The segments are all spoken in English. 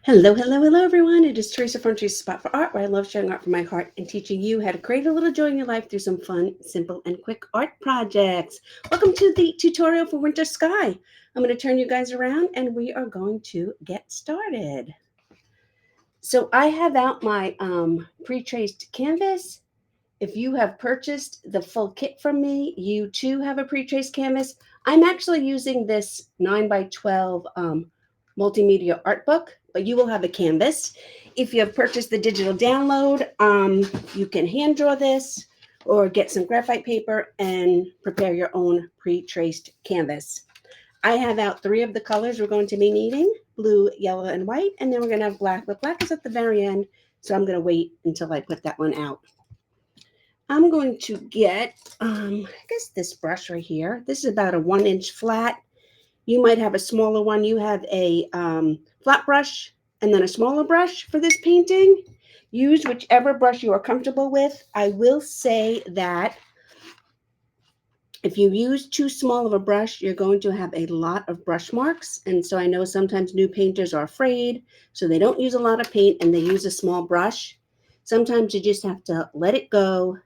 Hello, hello, hello, everyone. It is Teresa from Teresa's Spot for Art, where I love sharing art from my heart and teaching you how to create a little joy in your life through some fun, simple, and quick art projects. Welcome to the tutorial for Winter Sky. I'm going to turn you guys around and we are going to get started. So I have out my pre-traced canvas. If you have purchased the full kit from me, you too have a pre-traced canvas. I'm actually using this 9 by 12 multimedia art book, but you will have a canvas. If you have purchased the digital download, you can hand draw this or get some graphite paper and prepare your own pre-traced canvas. I have out 3 of the colors we're going to be needing: blue, yellow, and white, and then we're going to have black, but black is at the very end, so I'm going to wait until I put that one out. I'm going to get, I guess this brush right here. This is about a 1-inch flat. You might have a smaller one. You have a flat brush and then a smaller brush for this painting. Use whichever brush you are comfortable with. I will say that if you use too small of a brush, you're going to have a lot of brush marks. And so I know sometimes new painters are afraid, so they don't use a lot of paint and they use a small brush. Sometimes you just have to let it go.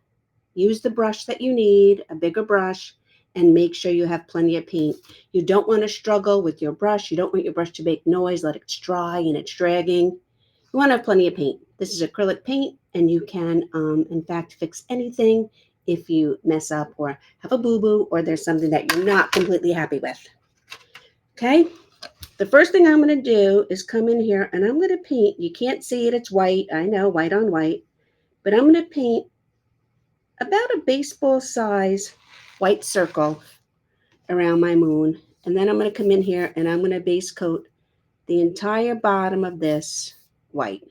Use the brush that you need, a bigger brush, and make sure you have plenty of paint. You don't want to struggle with your brush. You don't want your brush to make noise, let it dry and it's dragging. You want to have plenty of paint. This is acrylic paint, and you can, in fact, fix anything if you mess up or have a boo-boo or there's something that you're not completely happy with. Okay? The first thing I'm going to do is come in here, and I'm going to paint. You can't see it. It's white. I know, white on white. But I'm going to paint about a baseball size white circle around my moon. And then I'm going to come in here and I'm going to base coat the entire bottom of this white.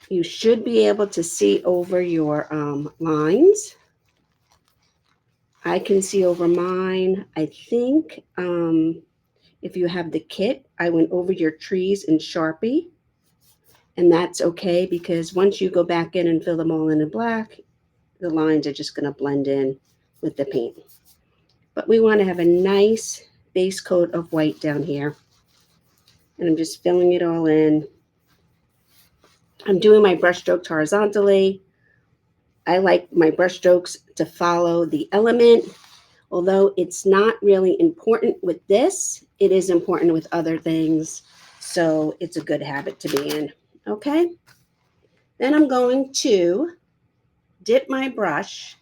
You should be able to see over your lines. I can see over mine. I think if you have the kit, I went over your trees in Sharpie. And that's okay, because once you go back in and fill them all in black, the lines are just going to blend in with the paint. But we want to have a nice base coat of white down here. And I'm just filling it all in. I'm doing my brush strokes horizontally. I like my brush strokes to follow the element. Although it's not really important with this, it is important with other things. So it's a good habit to be in. Okay? Then I'm going to dip my brush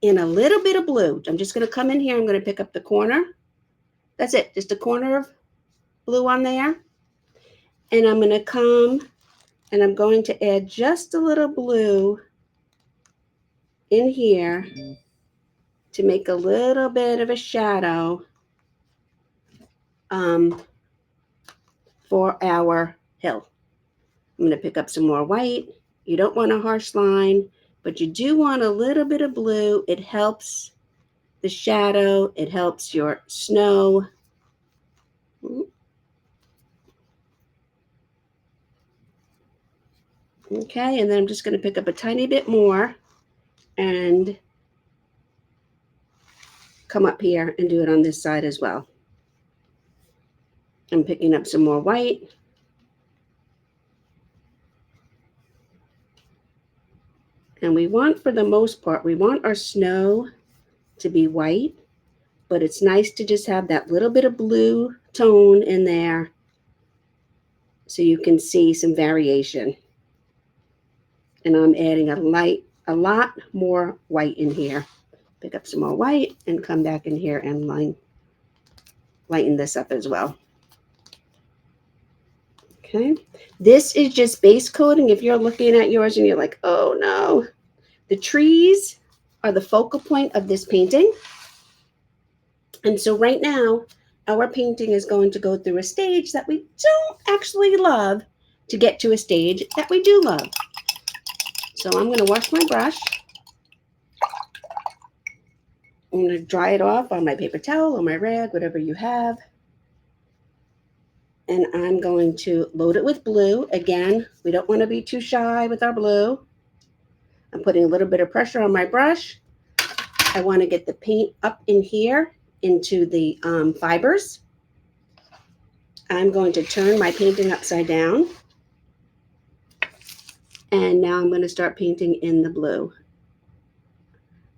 in a little bit of blue. I'm just going to come in here. I'm going to pick up the corner. That's it. Just a corner of blue on there. And I'm going to come and I'm going to add just a little blue in here to make a little bit of a shadow for our hill. I'm going to pick up some more white. You don't want a harsh line, but you do want a little bit of blue. It helps the shadow. It helps your snow. Okay, and then I'm just going to pick up a tiny bit more and come up here and do it on this side as well. I'm picking up some more white. And we want, for the most part, we want our snow to be white, but it's nice to just have that little bit of blue tone in there so you can see some variation. And I'm adding a lot more white in here. Pick up some more white and come back in here and lighten this up as well. Okay, this is just base coating. If you're looking at yours and you're like, oh no, the trees are the focal point of this painting. And so right now, our painting is going to go through a stage that we don't actually love to get to a stage that we do love. So I'm going to wash my brush. I'm going to dry it off on my paper towel or my rag, whatever you have. And I'm going to load it with blue. Again, we don't want to be too shy with our blue. I'm putting a little bit of pressure on my brush. I want to get the paint up in here into the fibers. I'm going to turn my painting upside down. And now I'm going to start painting in the blue.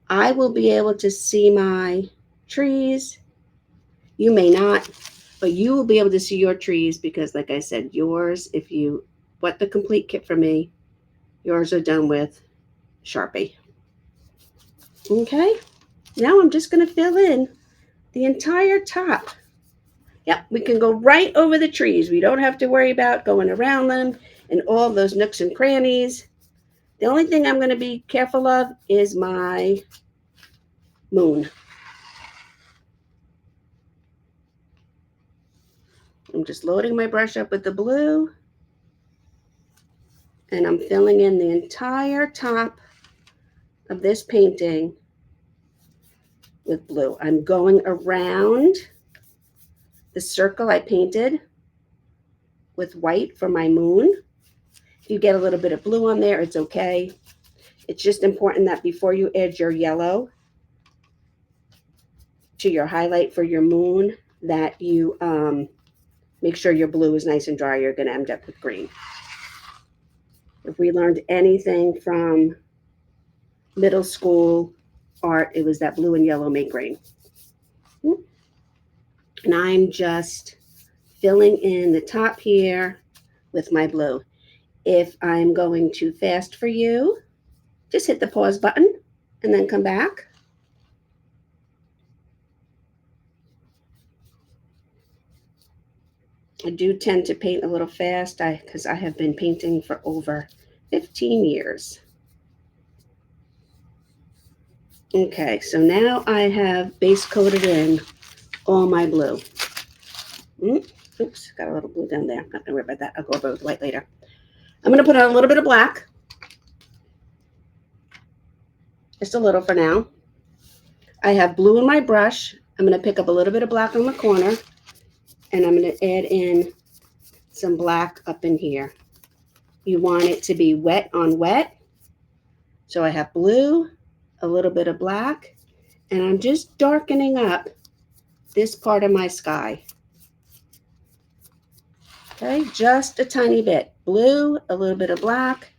I will be able to see my trees. You may not, but you will be able to see your trees because, like I said, yours, if you bought the complete kit from me, yours are done with Sharpie. Okay, now I'm just going to fill in the entire top. Yep, we can go right over the trees. We don't have to worry about going around them and all those nooks and crannies. The only thing I'm going to be careful of is my moon. I'm just loading my brush up with the blue, and I'm filling in the entire top of this painting with blue. I'm going around the circle I painted with white for my moon. If you get a little bit of blue on there, it's okay. It's just important that before you add your yellow to your highlight for your moon, that you make sure your blue is nice and dry. You're going to end up with green. If we learned anything from middle school art, it was that blue and yellow make green. And I'm just filling in the top here with my blue. If I'm going too fast for you, just hit the pause button and then come back. I do tend to paint a little fast because I have been painting for over 15 years. Okay, so now I have base coated in all my blue. Oops, got a little blue down there. Not gonna worry about that. I'll go over with white later. I'm gonna put on a little bit of black. Just a little for now. I have blue in my brush. I'm gonna pick up a little bit of black on the corner, and I'm gonna add in some black up in here. You want it to be wet on wet. So I have blue, a little bit of black, and I'm just darkening up this part of my sky. Okay, just a tiny bit. Blue, a little bit of black,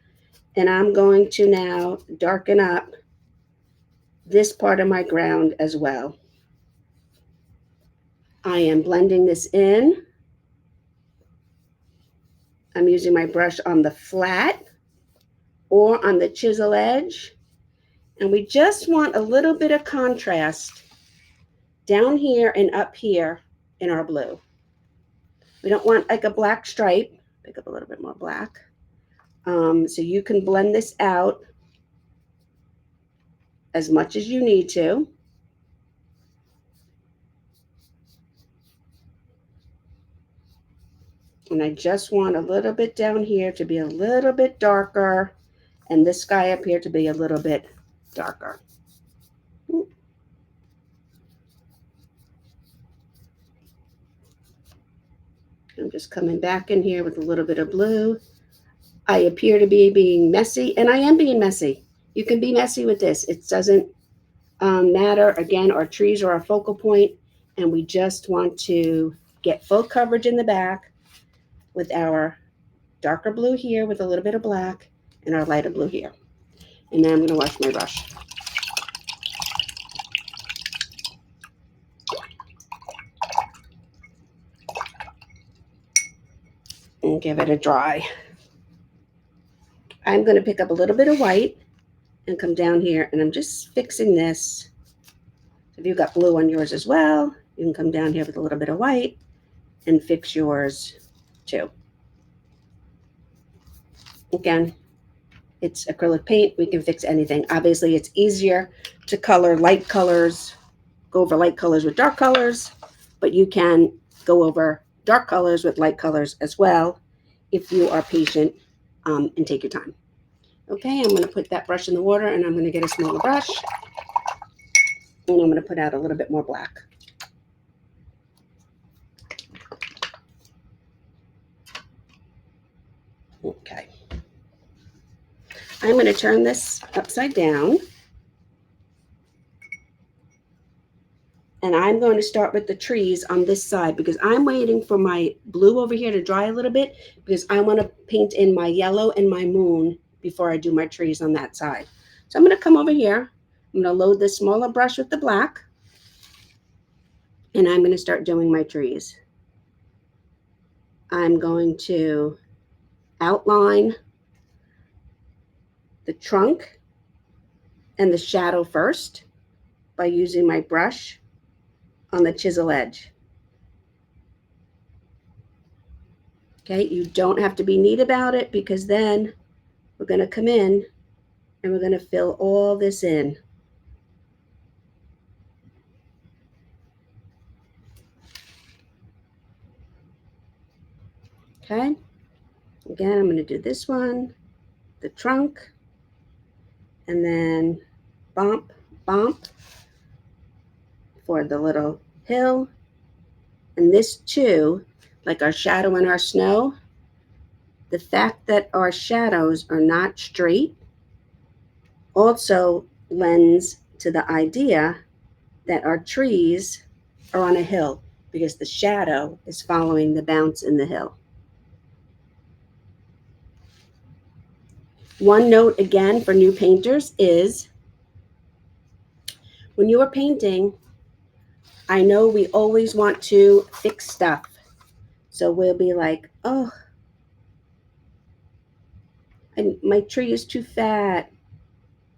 and I'm going to now darken up this part of my ground as well. I am blending this in. I'm using my brush on the flat or on the chisel edge. And we just want a little bit of contrast down here and up here in our blue. We don't want like a black stripe. Pick up a little bit more black. So you can blend this out as much as you need to. And I just want a little bit down here to be a little bit darker, and this sky up here to be a little bit darker. I'm just coming back in here with a little bit of blue. I appear to be being messy, and I am being messy. You can be messy with this. It doesn't matter. Again, our trees are our focal point, and we just want to get full coverage in the back with our darker blue here with a little bit of black and our lighter blue here. And now I'm going to wash my brush. And give it a dry. I'm going to pick up a little bit of white and come down here, and I'm just fixing this. If you've got blue on yours as well, you can come down here with a little bit of white and fix yours too. Again, it's acrylic paint. We can fix anything. Obviously, it's easier to color light colors, go over light colors with dark colors, but you can go over dark colors with light colors as well if you are patient and take your time. Okay, I'm going to put that brush in the water, and I'm going to get a smaller brush, and I'm going to put out a little bit more black. Okay. I'm going to turn this upside down. And I'm going to start with the trees on this side because I'm waiting for my blue over here to dry a little bit because I want to paint in my yellow and my moon before I do my trees on that side. So I'm going to come over here. I'm going to load this smaller brush with the black. And I'm going to start doing my trees. I'm going to outline the trunk and the shadow first by using my brush on the chisel edge. Okay, you don't have to be neat about it because then we're going to come in and we're going to fill all this in. Okay, again, I'm going to do this one, the trunk, and then bump, bump for the little hill. And this too, like our shadow and our snow, the fact that our shadows are not straight also lends to the idea that our trees are on a hill because the shadow is following the bounce in the hill. One note again for new painters is when you are painting, I know we always want to fix stuff. So we'll be like, oh, my tree is too fat.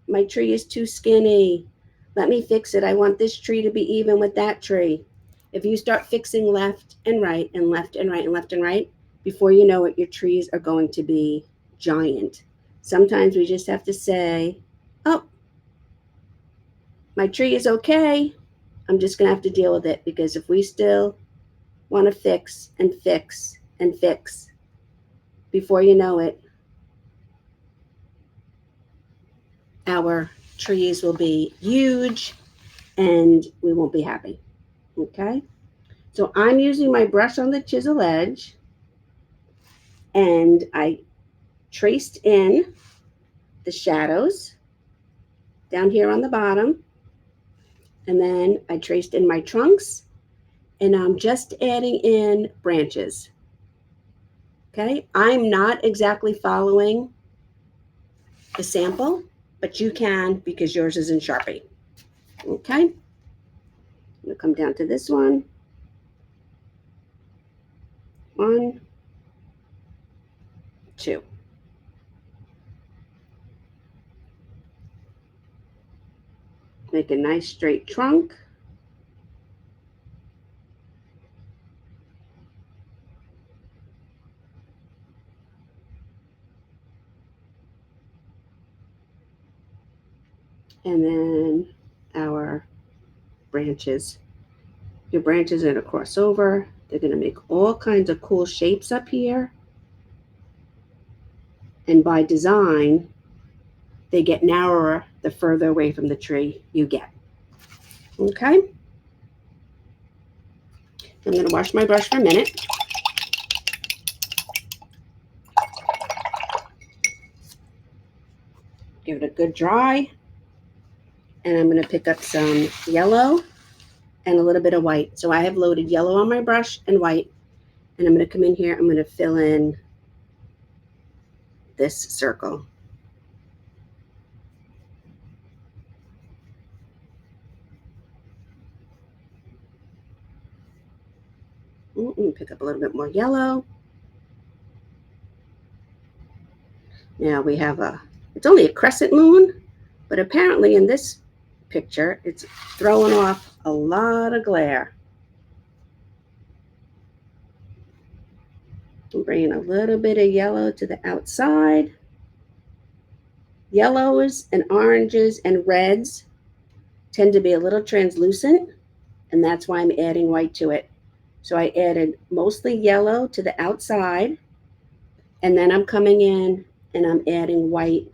My tree is too skinny. Let me fix it. I want this tree to be even with that tree. If you start fixing left and right and left and right and left and right, before you know it, your trees are going to be giant. Sometimes we just have to say, oh, my tree is okay. I'm just going to have to deal with it because if we still want to fix and fix and fix, before you know it, our trees will be huge and we won't be happy. Okay? So I'm using my brush on the chisel edge and I traced in the shadows down here on the bottom. And then I traced in my trunks and I'm just adding in branches. Okay? I'm not exactly following the sample, but you can because yours is in Sharpie. Okay? I'm going to come down to this one. 1, 2. Make a nice straight trunk. And then our branches. Your branches are going to cross over. They're going to make all kinds of cool shapes up here. And by design, they get narrower the further away from the tree you get. Okay? I'm going to wash my brush for a minute. Give it a good dry. And I'm going to pick up some yellow and a little bit of white. So I have loaded yellow on my brush and white. And I'm going to come in here. I'm going to fill in this circle. Pick up a little bit more yellow. Now we have it's only a crescent moon, but apparently in this picture, it's throwing off a lot of glare. I'm bringing a little bit of yellow to the outside. Yellows and oranges and reds tend to be a little translucent, and that's why I'm adding white to it. So I added mostly yellow to the outside, and then I'm coming in and I'm adding white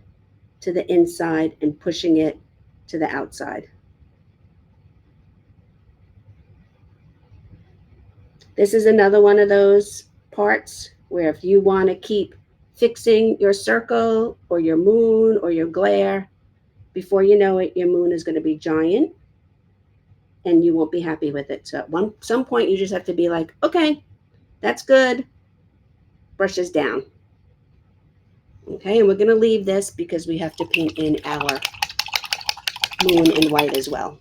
to the inside and pushing it to the outside. This is another one of those parts where if you want to keep fixing your circle or your moon or your glare, before you know it, your moon is going to be giant and you won't be happy with it. So at some point you just have to be like, okay, that's good. Brushes down. Okay, and we're going to leave this because we have to paint in our moon in white as well.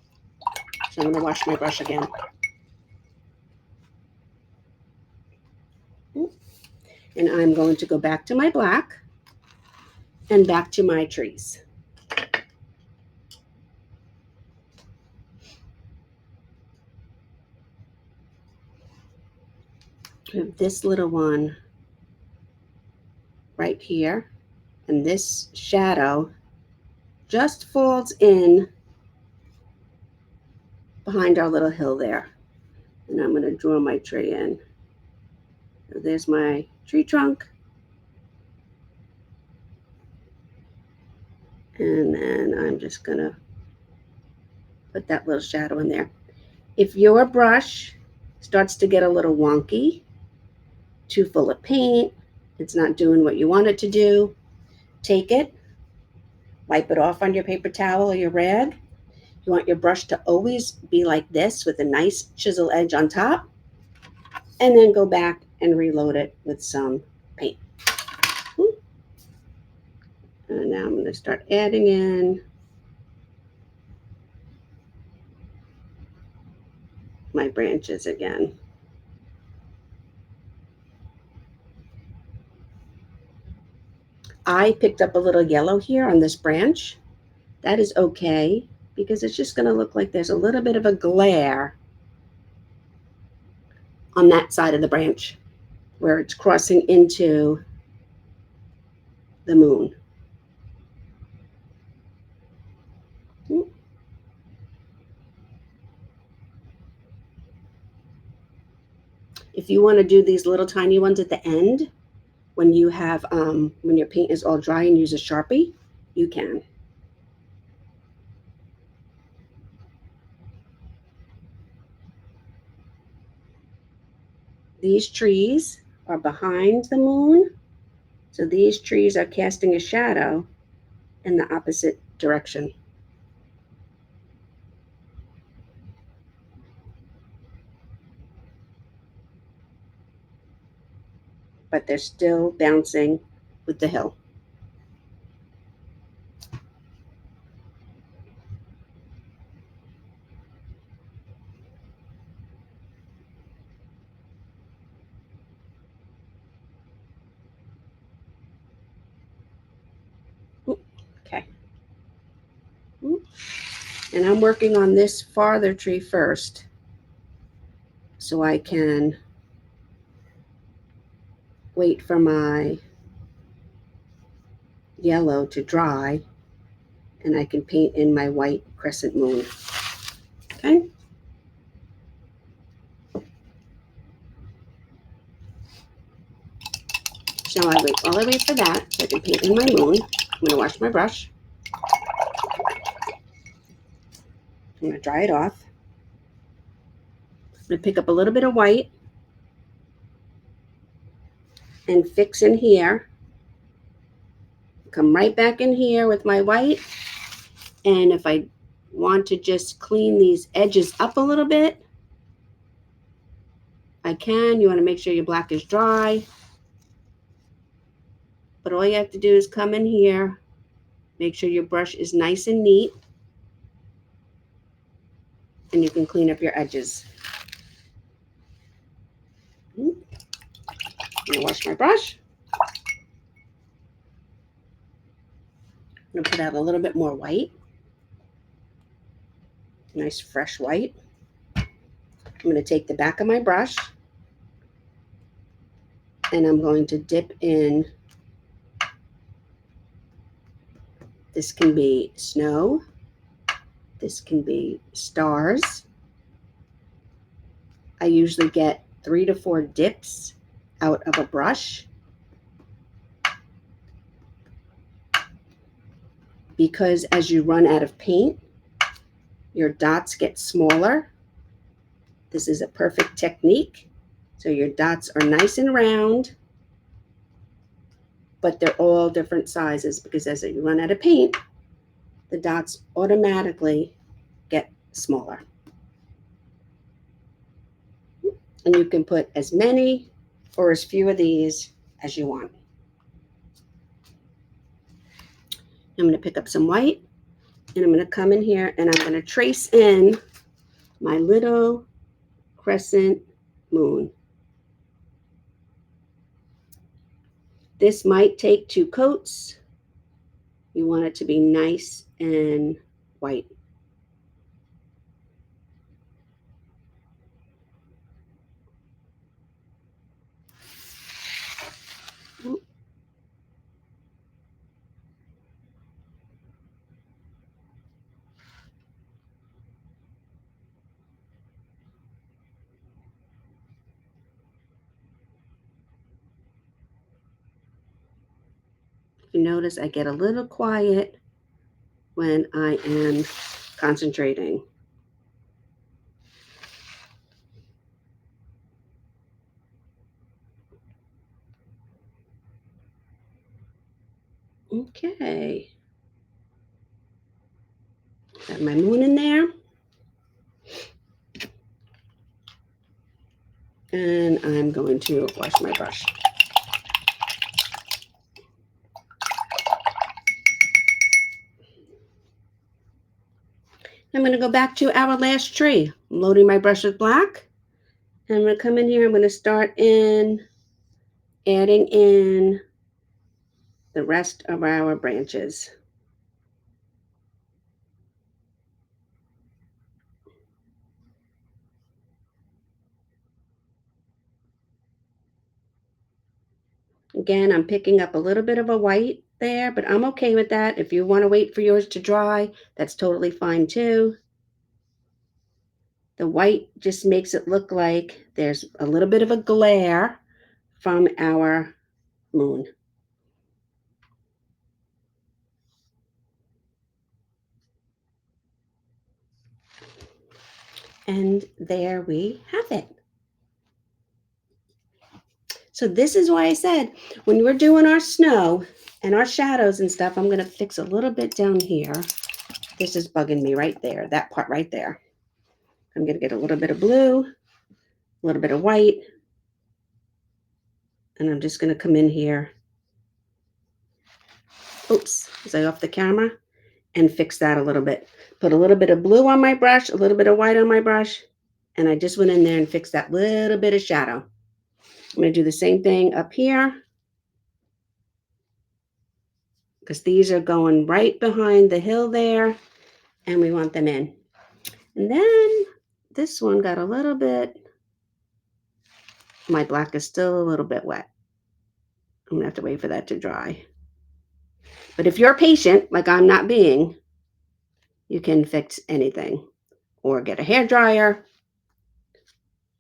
So I'm going to wash my brush again. And I'm going to go back to my black and back to my trees. I have this little one right here, and this shadow just falls in behind our little hill there. And I'm going to draw my tree in. So there's my tree trunk. And then I'm just going to put that little shadow in there. If your brush starts to get a little wonky, too full of paint, it's not doing what you want it to do, take it, wipe it off on your paper towel or your rag. You want your brush to always be like this with a nice chisel edge on top, and then go back and reload it with some paint. And now I'm going to start adding in my branches again. I picked up a little yellow here on this branch. That is okay, because it's just going to look like there's a little bit of a glare on that side of the branch where it's crossing into the moon. If you want to do these little tiny ones at the end, when you have when your paint is all dry and use a Sharpie, you can. These trees are behind the moon, so these trees are casting a shadow in the opposite direction. But they're still bouncing with the hill. Okay. And I'm working on this farther tree first so I can wait for my yellow to dry and I can paint in my white crescent moon. Okay. So I wait while I wait for that so I can paint in my moon. I'm going to wash my brush. I'm going to dry it off. I'm going to pick up a little bit of white and fix in here. Come right back in here with my white. And if I want to just clean these edges up a little bit, I can. You want to make sure your black is dry. But all you have to do is come in here, make sure your brush is nice and neat, and you can clean up your edges. I'm going to wash my brush. I'm going to put out a little bit more white. Nice fresh white. I'm going to take the back of my brush and I'm going to dip in. This can be snow. This can be stars. I usually get 3 to 4 dips out of a brush. Because as you run out of paint, your dots get smaller. This is a perfect technique. So your dots are nice and round, but they're all different sizes because as you run out of paint, the dots automatically get smaller. And you can put as many or as few of these as you want. I'm going to pick up some white, and I'm going to come in here and I'm going to trace in my little crescent moon. This might take 2 coats. You want it to be nice and white. If you notice, I get a little quiet when I am concentrating. Okay. Got my moon in there. And I'm going to wash my brush. I'm going to go back to our last tree. I'm loading my brush with black. And I'm going to come in here. I'm going to start in adding in the rest of our branches. Again, I'm picking up a little bit of a white there, but I'm okay with that. If you want to wait for yours to dry, that's totally fine too. The white just makes it look like there's a little bit of a glare from our moon. And there we have it. So this is why I said when we're doing our snow and our shadows and stuff, I'm going to fix a little bit down here. This is bugging me right there, that part right there. I'm going to get a little bit of blue, a little bit of white, and I'm just going to come in here. Oops, was I off the camera? And fix that a little bit. Put a little bit of blue on my brush, a little bit of white on my brush, and I just went in there and fixed that little bit of shadow. I'm going to do the same thing up here because these are going right behind the hill there, and we want them in. And then this one got a little bit, my black is still a little bit wet. I'm going to have to wait for that to dry. But if you're patient, like I'm not being, you can fix anything or get a hair dryer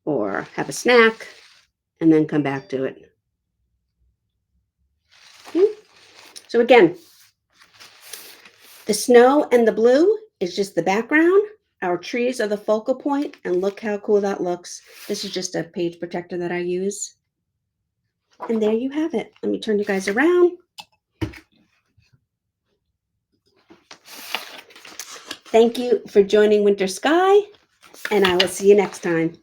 or have a snack and then come back to it. Okay. So again, the snow and the blue is just the background. Our trees are the focal point, and look how cool that looks. This is just a page protector that I use. And there you have it. Let me turn you guys around. Thank you for joining Winter Sky, and I will see you next time.